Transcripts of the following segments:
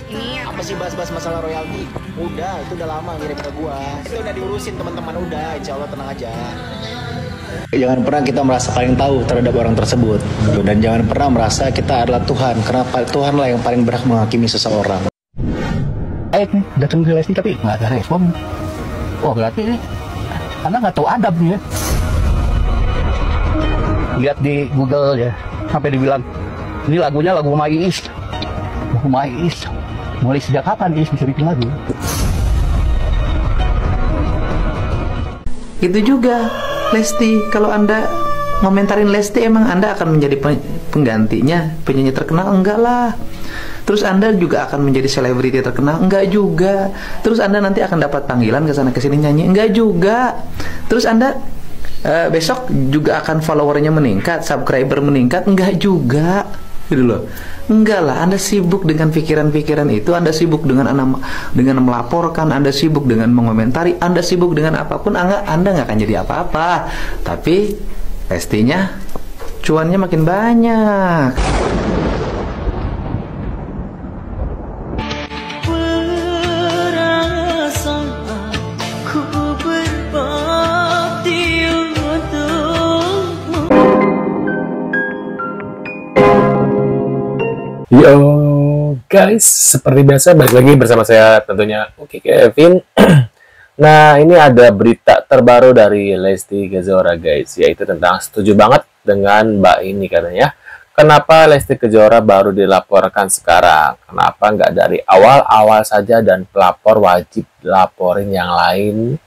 Ini Apa sih bahas-bahas masalah royalti? Udah, itu udah lama ngirim ke gua. Itu udah diurusin teman-teman, udah, insya Allah tenang aja. Jangan pernah kita merasa paling tahu terhadap orang tersebut. Dan jangan pernah merasa kita adalah Tuhan, karena Tuhanlah yang paling berhak menghakimi seseorang. Baik nih, datang ke Lesti tapi nggak ada respon. Oh berarti ini Anda nggak tahu adab nih ya. Lihat di Google ya, sampai dibilang ini lagunya lagu Mais. Lagu Mais. Mulai sejak kapan Is bisa bikin lagu? Itu juga Lesti, kalau Anda ngomentarin Lesti, emang Anda akan menjadi penggantinya penyanyi terkenal? Enggak lah. Terus Anda juga akan menjadi selebriti terkenal? Enggak juga. Terus Anda nanti akan dapat panggilan ke sana ke sini nyanyi? Enggak juga. Terus Anda besok juga akan followernya meningkat, subscriber meningkat? Enggak juga. Gitu loh. Enggak lah, Anda sibuk dengan pikiran-pikiran itu, Anda sibuk dengan melaporkan, Anda sibuk dengan mengomentari, Anda sibuk dengan apapun, Anda nggak akan jadi apa-apa. Tapi pastinya cuannya makin banyak. Yo guys, seperti biasa balik lagi bersama saya tentunya Oke Kevin. Nah, ini ada berita terbaru dari Lesti Kejora guys, yaitu tentang setuju banget dengan Mbak ini katanya. Kenapa Lesti Kejora baru dilaporkan sekarang? Kenapa nggak dari awal-awal saja dan pelapor wajib laporin yang lain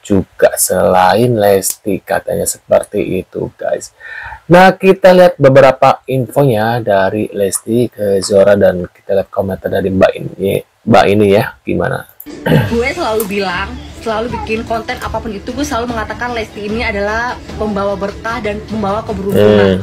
juga selain Lesti, katanya seperti itu guys. Nah, kita lihat beberapa infonya dari Lesti Kejora dan kita lihat komentar dari Mbak ini ya, gimana? gue selalu bilang, selalu bikin konten apapun itu, gue selalu mengatakan Lesti ini adalah pembawa berkah dan pembawa keberuntungan.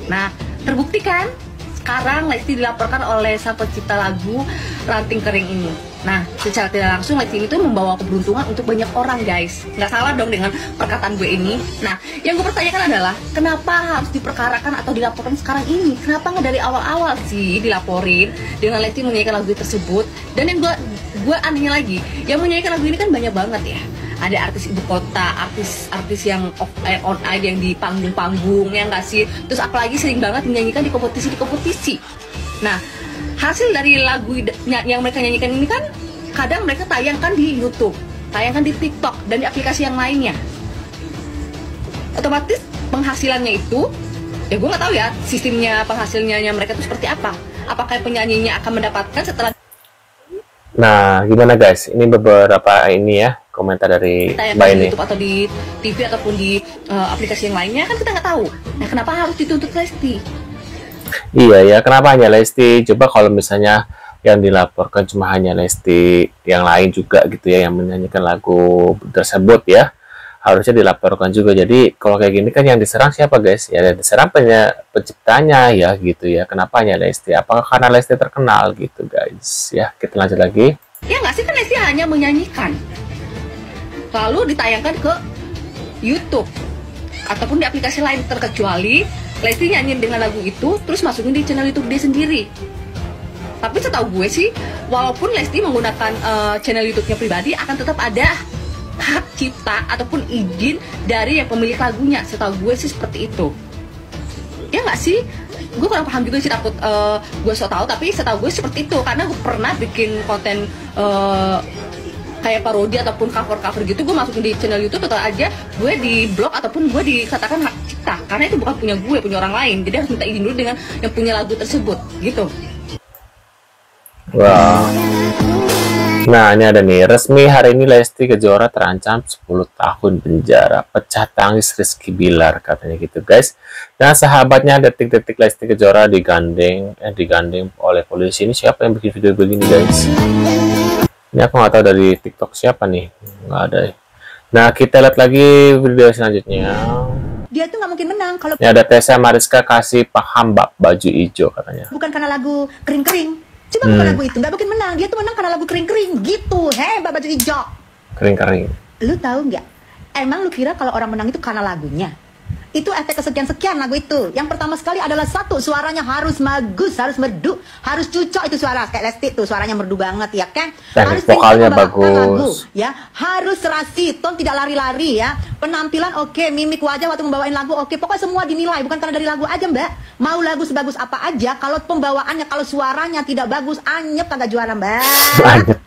Nah, terbukti kan? Sekarang Lesti dilaporkan oleh sang pencipta lagu Ranting Kering ini. Nah, secara tidak langsung Lesti itu membawa keberuntungan untuk banyak orang guys. Nggak salah dong dengan perkataan gue ini. Nah, yang gue pertanyakan adalah kenapa harus diperkarakan atau dilaporkan sekarang ini? Kenapa nggak dari awal-awal sih dilaporin dengan Lesti menyanyikan lagu tersebut? Dan yang gue anehnya lagi, yang menyanyikan lagu ini kan banyak banget ya. Ada artis ibu kota, artis yang on air yang di panggung-panggung, ya nggak sih? Terus apalagi sering banget menyanyikan di kompetisi. Nah, hasil dari lagu yang mereka nyanyikan ini kan kadang mereka tayangkan di YouTube, tayangkan di TikTok dan di aplikasi yang lainnya. Otomatis penghasilannya itu, ya gue nggak tahu ya sistemnya penghasilannya mereka itu seperti apa. Apakah penyanyinya akan mendapatkan setelah? Nah, gimana guys? Ini beberapa ini ya komentar dari Mbak ini. Di YouTube atau di TV ataupun di aplikasi yang lainnya kan kita nggak tahu. Nah, kenapa harus dituntut Lesti? Iya ya, kenapa hanya Lesti? Coba kalau misalnya yang dilaporkan cuma hanya Lesti, yang lain juga gitu ya, yang menyanyikan lagu tersebut ya, harusnya dilaporkan juga. Jadi kalau kayak gini kan yang diserang siapa guys? Ya yang diserang penciptanya ya gitu ya. Kenapa hanya Lesti? Apakah karena Lesti terkenal gitu guys? Ya, kita lanjut lagi. Ya nggak sih, kan Lesti hanya menyanyikan, lalu ditayangkan ke YouTube ataupun di aplikasi lain, terkecuali Lesti nyanyiin dengan lagu itu terus masukin di channel YouTube dia sendiri. Tapi setahu gue sih, walaupun Lesti menggunakan channel YouTube-nya pribadi, akan tetap ada hak cipta ataupun izin dari yang pemilik lagunya. Setahu gue sih seperti itu. Ya nggak sih? Gue kurang paham juga sih, takut gue so tau, tapi setahu gue seperti itu. Karena gue pernah bikin konten kayak parodi ataupun cover-cover gitu, gue masukin di channel YouTube, atau aja gue di blog ataupun gue dikatakan hak cipta, karena itu bukan punya gue, punya orang lain. Jadi harus minta izin dulu dengan yang punya lagu tersebut gitu. Wow. Nah, ini ada nih, resmi hari ini Lesti Kejora terancam 10 tahun penjara, pecah tangis Rizky Bilar, katanya gitu guys. Nah, sahabatnya detik-detik Lesti Kejora digandeng oleh polisi. Ini siapa yang bikin video begini guys? Ini aku nggak tahu dari TikTok siapa nih, nggak ada. Nah, kita lihat lagi video selanjutnya. Dia tuh nggak mungkin menang kalau ini ada Tessa Mariska kasih paham baju hijau katanya. bukan karena lagu kering-kering. Coba bukan lagu itu, nggak mungkin menang. Dia tuh menang karena lagu kering-kering gitu. Hebat baju hijau. Kering-kering. Lu tahu nggak? Emang lu kira kalau orang menang itu karena lagunya? Itu efek kesekian-sekian lagu itu. Yang pertama sekali adalah satu, suaranya harus bagus, harus merdu, harus cocok itu suara. Kayak Lesti tuh suaranya merdu banget ya kan. Teknik Harus pintar vokalnya membawakan lagu, bagus. ya. Harus serasi, tone tidak lari-lari ya. Penampilan oke, mimik wajah waktu membawain lagu oke. Pokoknya semua dinilai, bukan karena dari lagu aja Mbak. Mau lagu sebagus apa aja, kalau pembawaannya, kalau suaranya tidak bagus, anyep kagak juara Mbak. Lanjut.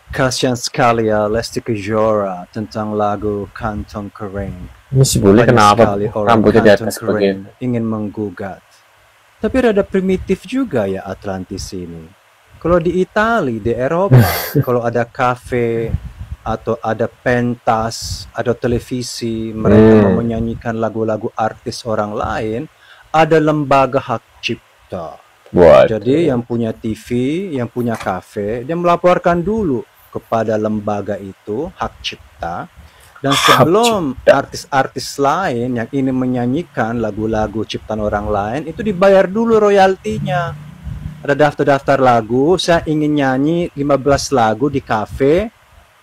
Kasian sekali ya Lesti Kejora tentang lagu Kantong Kering. Ini si Bule Banyak kenapa sekali orang rambutnya di Kantong atas Kering begini? ingin menggugat. Tapi rada primitif juga ya Atlantis ini. Kalau di Itali, di Eropa, kalau ada kafe atau ada pentas, ada televisi, mereka mau menyanyikan lagu-lagu artis orang lain, ada lembaga hak cipta. Buat Jadi yang punya TV, yang punya kafe, dia melaporkan dulu kepada lembaga itu hak cipta. Dan sebelum artis-artis lain yang ini menyanyikan lagu-lagu ciptaan orang lain, itu dibayar dulu royaltinya. Ada daftar-daftar lagu, saya ingin nyanyi 15 lagu di kafe,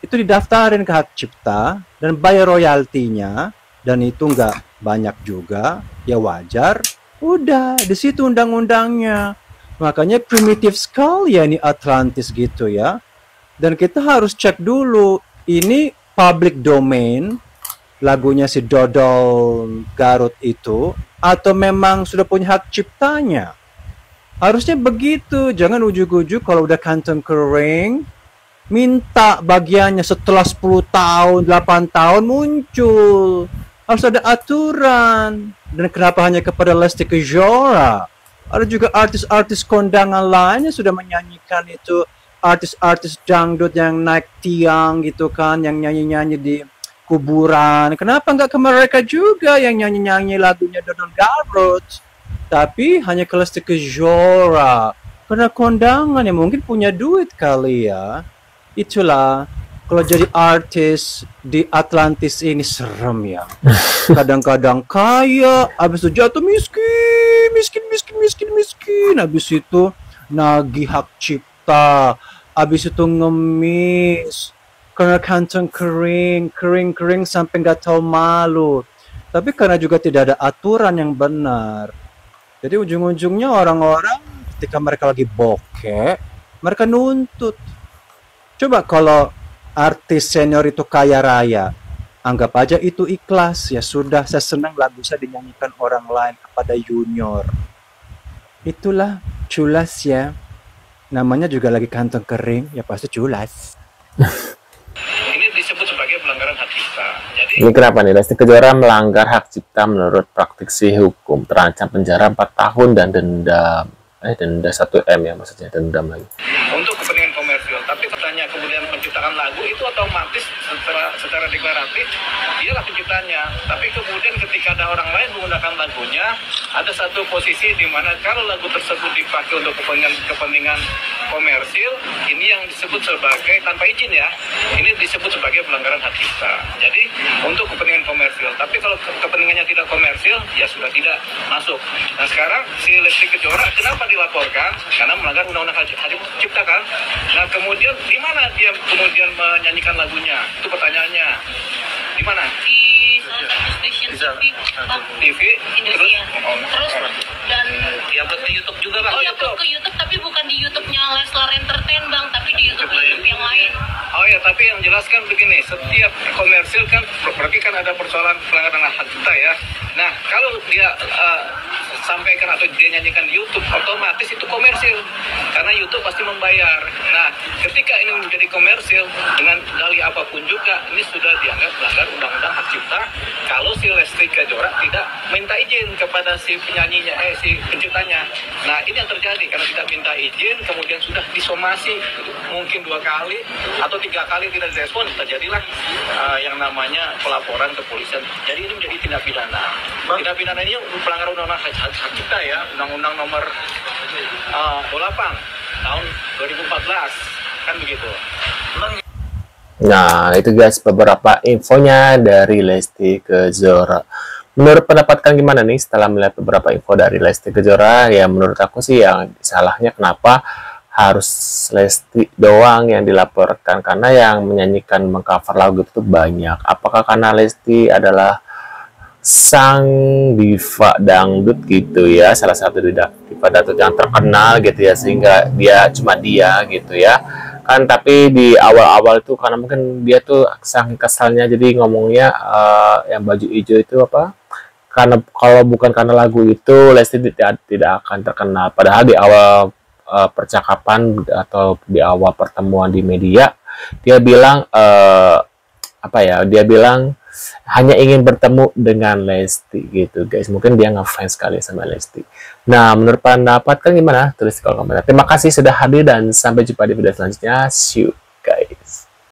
itu didaftarin ke hak cipta dan bayar royaltinya, dan itu nggak banyak juga, ya wajar. Udah, di situ undang-undangnya. Makanya primitif sekali ya ini Atlantis gitu ya. Dan kita harus cek dulu, ini public domain, lagunya si Dodol Garut itu, atau memang sudah punya hak ciptanya. Harusnya begitu, jangan ujuk-ujuk kalau udah Kantong Kering, minta bagiannya setelah 10 tahun, 8 tahun muncul. Harus ada aturan. Dan kenapa hanya kepada Lesti Kejora? Ada juga artis-artis kondangan lainnya sudah menyanyikan itu. Artis-artis dangdut yang naik tiang gitu kan, yang nyanyi-nyanyi di kuburan. Kenapa nggak ke mereka juga yang nyanyi-nyanyi lagunya Dodol Garut? Tapi hanya ke Lesti Kejora. Karena kondangan ya mungkin punya duit kali ya. Itulah, kalau jadi artis di Atlantis ini serem ya. Kadang-kadang kaya, habis itu jatuh miskin. Habis itu nagih hak cipta. Habis itu ngemis. Karena Kantong kering sampai nggak tahu malu. Tapi karena juga tidak ada aturan yang benar. Jadi ujung-ujungnya orang-orang ketika mereka lagi bokeh, mereka nuntut. Coba kalau artis senior itu kaya raya, anggap aja itu ikhlas. Ya sudah, saya senang lagu saya dinyanyikan orang lain kepada junior. Itulah culas ya. Namanya juga lagi Kantong Kering, ya pasti culas. Ini disebut sebagai pelanggaran hak cipta. Jadi ini kenapa nih? Lesti Kejora melanggar hak cipta menurut praktisi hukum, terancam penjara 4 tahun dan denda 1 M ya, maksudnya dendam lagi. untuk kepentingan komersial. Tapi katanya kemudian menciptakan lagu itu otomatis secara deklaratif dialah penciptanya. Tapi kemudian ketika ada orang lain menggunakan lagunya, ada satu posisi di mana kalau lagu tersebut dipakai untuk kepentingan komersil, ini yang disebut sebagai tanpa izin ya. Ini disebut sebagai pelanggaran hak cipta. Jadi untuk kepentingan komersil. Tapi kalau kepentingannya tidak komersil, ya sudah tidak masuk. Nah sekarang si Lesti Kejora kenapa dilaporkan? Karena melanggar undang-undang hak cipta kan. Nah kemudian di mana dia kemudian menyanyikan lagunya? Itu pertanyaannya. Di mana? Di stasiun TV Indonesia. Terus dan diupload ke YouTube juga Bang. oh ya ke YouTube tapi bukan di YouTube-nya Leslar Entertain Bang, tapi di YouTube yang lain. Oh ya, tapi yang jelaskan begini, setiap komersil kan berarti kan ada persoalan pelanggaran hak cipta ya. Nah, kalau dia sampaikan atau dia nyanyikan di YouTube, otomatis itu komersil. Karena YouTube pasti membayar. Nah, ketika ini menjadi komersil, dengan dalih apapun juga, ini sudah dianggap melanggar undang-undang hak cipta. Kalau si Lesti Kejora tidak minta izin kepada si penyanyinya, si penciptanya. Nah, ini yang terjadi, karena tidak minta izin, kemudian sudah disomasi, mungkin 2 kali, atau 3 kali tidak direspon, terjadilah yang namanya pelaporan ke polisi. Jadi ini menjadi tindak pidana. Tindak pidana ini pelanggaran undang-undang hak cipta ya, Undang-Undang Nomor 28 tahun 2014 kan begitu. Nah, itu guys beberapa infonya dari Lesti Kejora. Menurut pendapat kalian gimana nih setelah melihat beberapa info dari Lesti Kejora? Ya menurut aku sih yang salahnya kenapa harus Lesti doang yang dilaporkan, karena yang menyanyikan mengcover lagu itu banyak. Apakah karena Lesti adalah sang diva dangdut gitu ya, salah satu diva dangdut yang terkenal gitu ya, sehingga cuma dia gitu ya kan. Tapi di awal-awal itu karena mungkin dia tuh saking kesalnya jadi ngomongnya yang baju hijau itu apa, karena kalau bukan karena lagu itu Lesti tidak akan terkenal. Padahal di awal percakapan atau di awal pertemuan di media dia bilang dia bilang hanya ingin bertemu dengan Lesti gitu guys. Mungkin dia ngefans sekali sama Lesti. Nah, menurut pendapat kan gimana? Tulis di kolom komentar. Terima kasih sudah hadir dan sampai jumpa di video selanjutnya. See you.